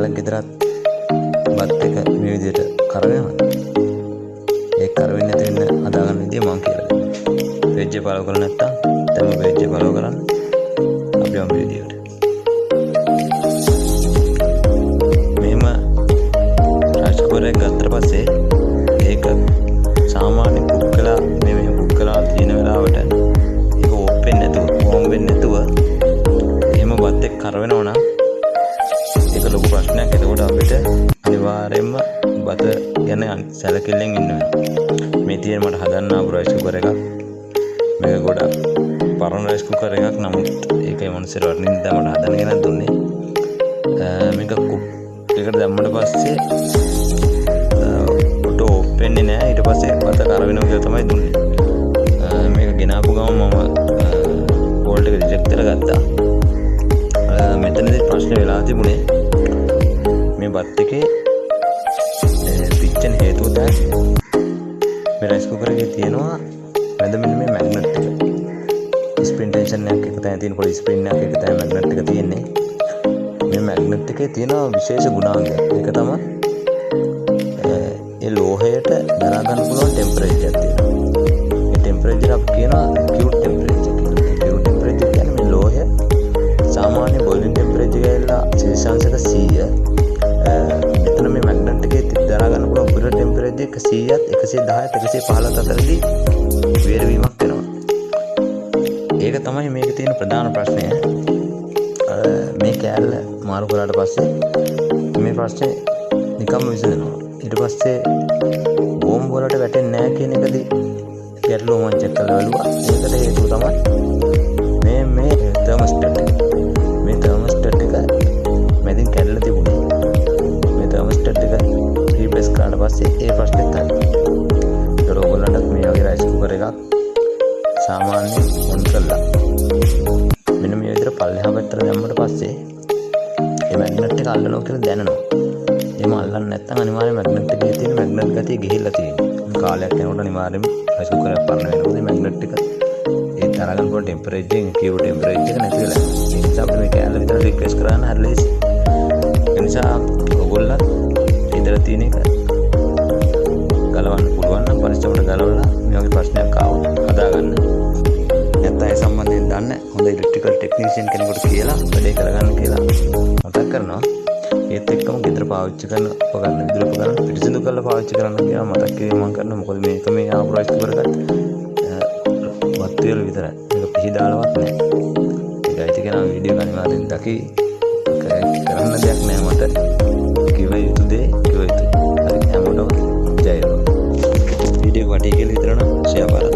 කාලයක් ගෙදරත් බත් එක මේ විදිහට කරවෙනවා. ඒ කරවෙන්නේ නැති වෙන්න හදාගන්න විදිය මම කියලා දෙන්නම්. පේජ් එක follow කරලා නැත්නම් දැන් පේජ් එක follow කරන්න. අපි යමු වීඩියෝට. මෙහෙම රයිස් කුකර් එක ගත්තට පස්සේ ඒක සාමාන්‍ය කුක් කළා මේ කුක් කළා තියෙන වෙලාවට ඒක ඕපන් නැතුව වෝම් වෙන්නේ නැතුව එහෙම බත් එක කරවෙනවා නම් ඒක ලොකු ප්‍රශ්නයක්. එතකොට අපිට අනිවාර්යයෙන්ම බත ගැන සැලකිල්ලෙන් ඉන්න වෙනවා. මේ තියෙන මට හදන්න ආපු රයිස් කුකර් එකක්. මේක ගොඩක් පරණ රයිස් කුකර් එකක්. නමුත් ඒකේ මොනසෙර වර්ණින් දැන් මට හදන්න ගෙනත් දුන්නේ. මේක කුක් එකට දැම්මට පස්සේ ඔටෝ ඕපෙන්නේ නැහැ. ඊට පස්සේ බත කරවෙනවා කියලා තමයි දුන්නේ. මේක ගෙනාපු ගමන් මම වෝල්ට් එක රිජෙක්ට් කරලා ගත්තා. මෙතනදී ප්‍රශ්නේ වෙලා තිබුණේ මේ බත් එකේ පිච්චෙන හේතුව තමයි මේ රයිස් කුකර් එකේ තියෙනවා වැද මෙන්න මේ මැග්නට් එක. ස්ප්‍රින් ටෙන්ෂන් එකක් එක තමයි තියෙන පොඩි ස්ප්‍රින් එකක් එක තමයි මැග්නට් එක තියෙන්නේ. මේ මැග්නට් එකේ තියෙන විශේෂ ගුණාංගයක්. ඒක තමයි ඒ ලෝහයට දරා ගන්න පුළුවන් ටෙම්පරේචර් එකක් තියෙනවා. ඒ ටෙම්පරේචර් අපි කියනවා කියුට් ටෙම්පරේචර් කියලා. කියුට් ටෙම්පරේචර් කියන්නේ මේ ලෝහය සාමාන්‍ය බොයිලින් ටෙම්පරේචර් එකලා සෙල්සියස් 100. මෙතන මේ මැග්නට් එකේ දරා ගන්න පුළුවන් පුර ටෙම්පරේචර් 100ත් 110ත් 115ත් අතරදී වේරවීමක් වෙනවා. ඒක තමයි මේකේ තියෙන ප්‍රධාන ප්‍රශ්නය. මේ කෑල්ල මාරු කරාට පස්සේ මේ ප්‍රශ්නේ නිකම්ම විසඳෙනවා. ඊට පස්සේ බෝම්බ වලට වැටෙන්නේ නැහැ කියන එකදී ගැටලුව මම චෙක් කරලා බලුවා. ඒකට හේතුව තමයි මේ තර්මෝස්ටැට් එක. මේ තර්මෝස්ටැට් එක මැදින් කැඩලා තිබුණේ. මේ තර්මෝස්ටැට් එක රීප්ලේස් කරාට පස්සේ ඒ ප්‍රශ්නේ තමයි. ඒතර ඔයගොල්ලන්ට මේ වගේ රයිස් කුකර් එකක් සාමාන්‍යයෙන් ඔන් කරලා මෙන්න මේ විදිහට පල්ලෙහා පැත්තට දැම්මට පස්සේ ඒ මැග්නට් එක අල්ලනවා කියලා දැනනවා. එහෙම අල්ලන්නේ නැත්නම් අනිවාර්යයෙන් මැග්නට් එකේ තියෙන මැග්නට් ගතිය ගිහිල්ලා තියෙනවා. කාලයක් යනකොට අනිවාර්යයෙන්ම රයිස් කුකර් එක පරණ වෙනවා. මේ මැග්නට් එක ඒ තරගන පොඩ ටෙම්පරේචර් එක කියු ටෙම්පරේචර් එක නැති වෙලා. ඒ නිසා අපිට මේ කෑල්ල විතර රික්වෙස්ට් කරන්න හරි ලේසි. ඒ නිසා ඔයගොල්ලන් ඉදලා තියෙන එක ගලවන්න පුළුවන් නම් පරිස්සමට ගලවලා මේ වගේ ප්‍රශ්නයක් ආවොත් හදාගන්න. නැත්නම් ඒ සම්බන්ධයෙන් දන්න හොඳ ඉලෙක්ට්‍රිකල් ටෙක්නීෂියන් කෙනෙකුට කියලා වැඩේ කරගන්න කියලා මතක් කරනවා. ඒත් එක්කම ගෙදර පාවිච්චි කරන උපකරණ විදුලි උපකරණ පිරිසිදු කරලා පාවිච්චි කරන්න කියලා මතක් කිරීම මම කරනවා. මොකද මේක මේ ආපු රයිස් කුකර් එකත් වත් වල විතරයි. මේක පිහිදාලවත් නැහැ. ඒකයි තියෙන වීඩියෝ අනිවාර්යෙන් දකි. කරන්න දෙයක් නැහැ මට. කිව යුතු දේ කිව යුතුයි. හරි හැමෝටම ජය වේවා. වීඩියෝ වටේ කියලා විතරන ෂෙයා කරන්න.